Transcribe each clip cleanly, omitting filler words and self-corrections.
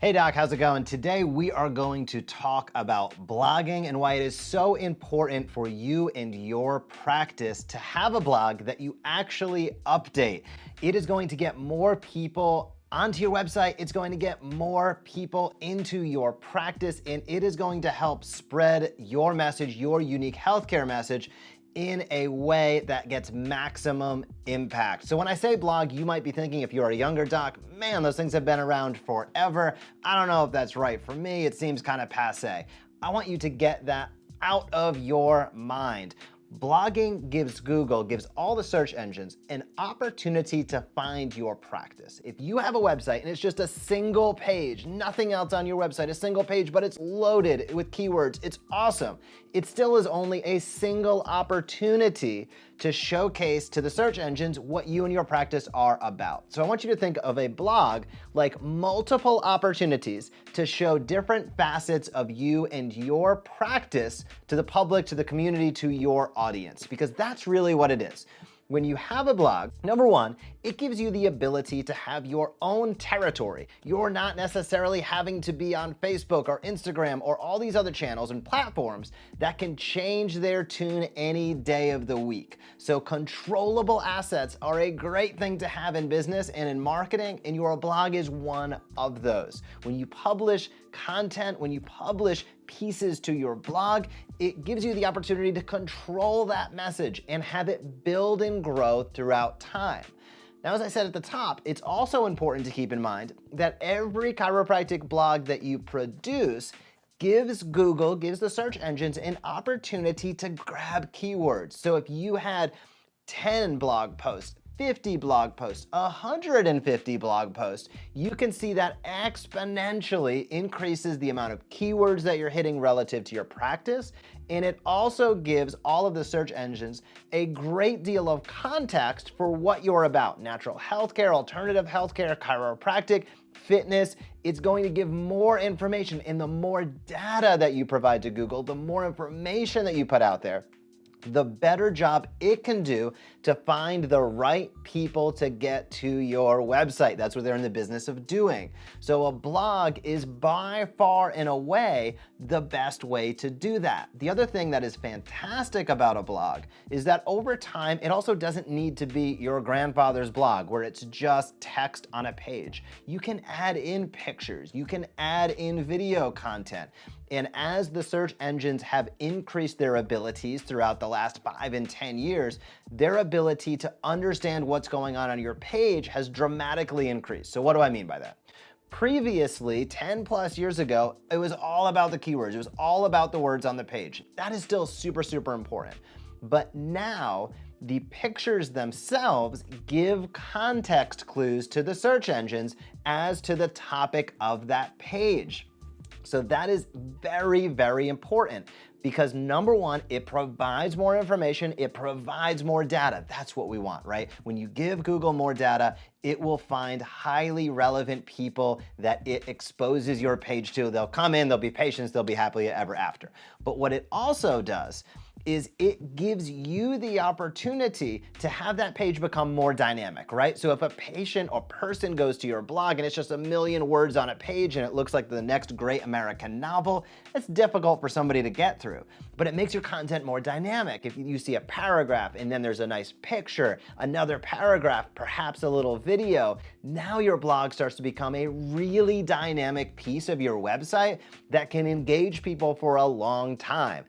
Hey doc, how's it going? Today we are going to talk about blogging and why it is so important for you and your practice to have a blog that you actually update. It is going to get more people onto your website, it's going to get more people into your practice, and it is going to help spread your message, your unique healthcare message, in a way that gets maximum impact. So when I say blog, you might be thinking, if you're a younger doc, man, those things have been around forever. I don't know if that's right for me. It seems kind of passé. I want you to get that out of your mind. Blogging gives Google, gives all the search engines an opportunity to find your practice. If you have a website and it's just a single page, nothing else on your website, a single page, but it's loaded with keywords, it's awesome. It still is only a single opportunity to showcase to the search engines what you and your practice are about. So I want you to think of a blog like multiple opportunities to show different facets of you and your practice to the public, to the community, to your audience, because that's really what it is. When you have a blog, number one, it gives you the ability to have your own territory. You're not necessarily having to be on Facebook or Instagram or all these other channels and platforms that can change their tune any day of the week. So controllable assets are a great thing to have in business and in marketing, and your blog is one of those. When you publish content, when you publish pieces to your blog, it gives you the opportunity to control that message and have it build and grow throughout time. Now, as I said at the top, it's also important to keep in mind that every chiropractic blog that you produce gives Google, gives the search engines an opportunity to grab keywords. So if you had 10 blog posts, 50 blog posts, 150 blog posts, you can see that exponentially increases the amount of keywords that you're hitting relative to your practice. And it also gives all of the search engines a great deal of context for what you're about. Natural healthcare, alternative healthcare, chiropractic, fitness. It's going to give more information, and the more data that you provide to Google, the more information that you put out there, the better job it can do to find the right people to get to your website. That's what they're in the business of doing. So a blog is by far and away the best way to do that. The other thing that is fantastic about a blog is that over time, it also doesn't need to be your grandfather's blog where it's just text on a page. You can add in pictures, you can add in video content. And as the search engines have increased their abilities throughout the last 5 and 10 years, their ability to understand what's going on your page has dramatically increased. So what do I mean by that? Previously, 10 plus years ago, it was all about the keywords. It was all about the words on the page. That is still super, super important. But now, the pictures themselves give context clues to the search engines as to the topic of that page. So that is very, very important because number one, it provides more information, it provides more data. That's what we want, right? When you give Google more data, it will find highly relevant people that it exposes your page to. They'll come in, they'll be patients, they'll be happily ever after. But what it also does is it gives you the opportunity to have that page become more dynamic, right? So if a patient or person goes to your blog and it's just a million words on a page and it looks like the next great American novel, it's difficult for somebody to get through. But it makes your content more dynamic. If you see a paragraph and then there's a nice picture, another paragraph, perhaps a little video, now your blog starts to become a really dynamic piece of your website that can engage people for a long time.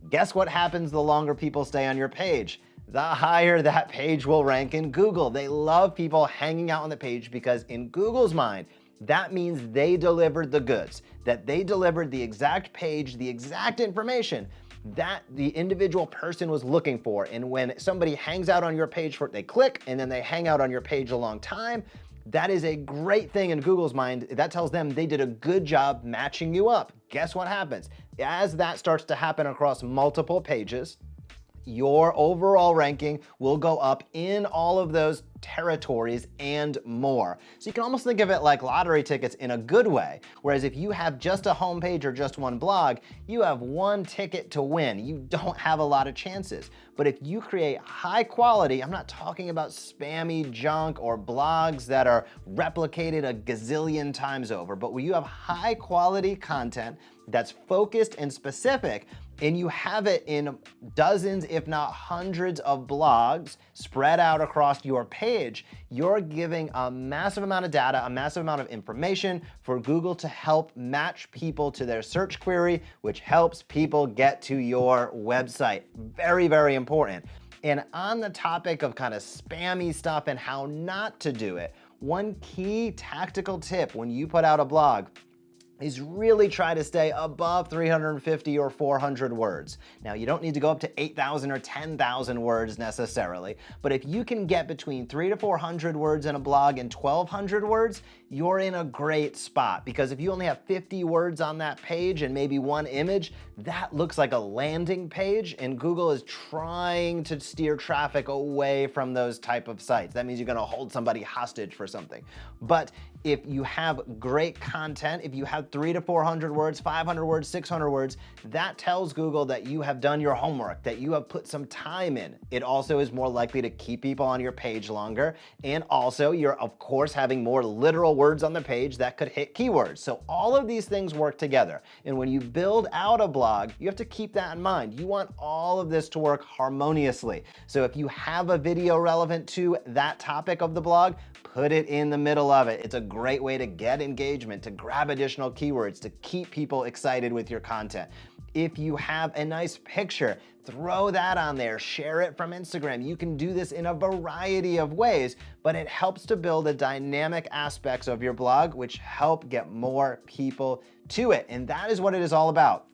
Guess what happens the longer people stay on your page? The higher that page will rank in Google. They love people hanging out on the page because in Google's mind, that means they delivered the goods, that they delivered the exact page, the exact information that the individual person was looking for. And when somebody hangs out on your page, they click and then they hang out on your page a long time, that is a great thing in Google's mind. That tells them they did a good job matching you up. Guess what happens? As that starts to happen across multiple pages, your overall ranking will go up in all of those territories, and more. So you can almost think of it like lottery tickets in a good way. Whereas if you have just a homepage or just one blog, you have one ticket to win. You don't have a lot of chances. But if you create high quality, I'm not talking about spammy junk or blogs that are replicated a gazillion times over, but where you have high quality content that's focused and specific, and you have it in dozens, if not hundreds of blogs spread out across your page, you're giving a massive amount of data, a massive amount of information for Google to help match people to their search query, which helps people get to your website. Very, very important. And on the topic of kind of spammy stuff and how not to do it, one key tactical tip when you put out a blog is really try to stay above 350 or 400 words. Now, you don't need to go up to 8,000 or 10,000 words necessarily, but if you can get between 300 to 400 words in a blog and 1,200 words, you're in a great spot, because if you only have 50 words on that page and maybe one image, that looks like a landing page, and Google is trying to steer traffic away from those type of sites. That means you're gonna hold somebody hostage for something. But if you have great content, if you have 300 to 400 words, 500 words, 600 words, that tells Google that you have done your homework, that you have put some time in. It also is more likely to keep people on your page longer. And also you're of course having more literal words on the page that could hit keywords. So all of these things work together. And when you build out a blog, you have to keep that in mind. You want all of this to work harmoniously. So if you have a video relevant to that topic of the blog, put it in the middle of it. It's a great way to get engagement, to grab additional keywords, to keep people excited with your content. If you have a nice picture, throw that on there, share it from Instagram. You can do this in a variety of ways, but it helps to build the dynamic aspects of your blog, which help get more people to it. And that is what it is all about.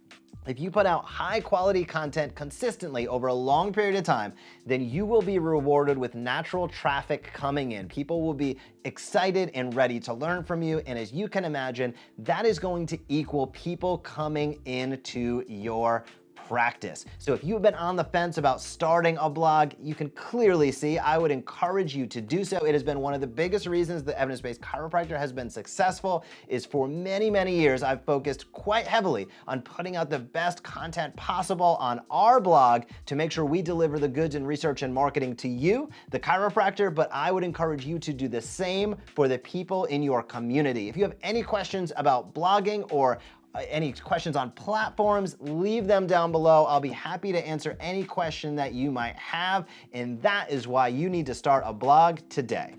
If you put out high quality content consistently over a long period of time, then you will be rewarded with natural traffic coming in. People will be excited and ready to learn from you. And as you can imagine, that is going to equal people coming into your practice. So if you've been on the fence about starting a blog, you can clearly see I would encourage you to do so. It has been one of the biggest reasons that Evidence Based Chiropractor has been successful. Is for many, many years, I've focused quite heavily on putting out the best content possible on our blog to make sure we deliver the goods in research and marketing to you, the chiropractor, but I would encourage you to do the same for the people in your community. If you have any questions about blogging or any questions on platforms, leave them down below. I'll be happy to answer any question that you might have, and that is why you need to start a blog today.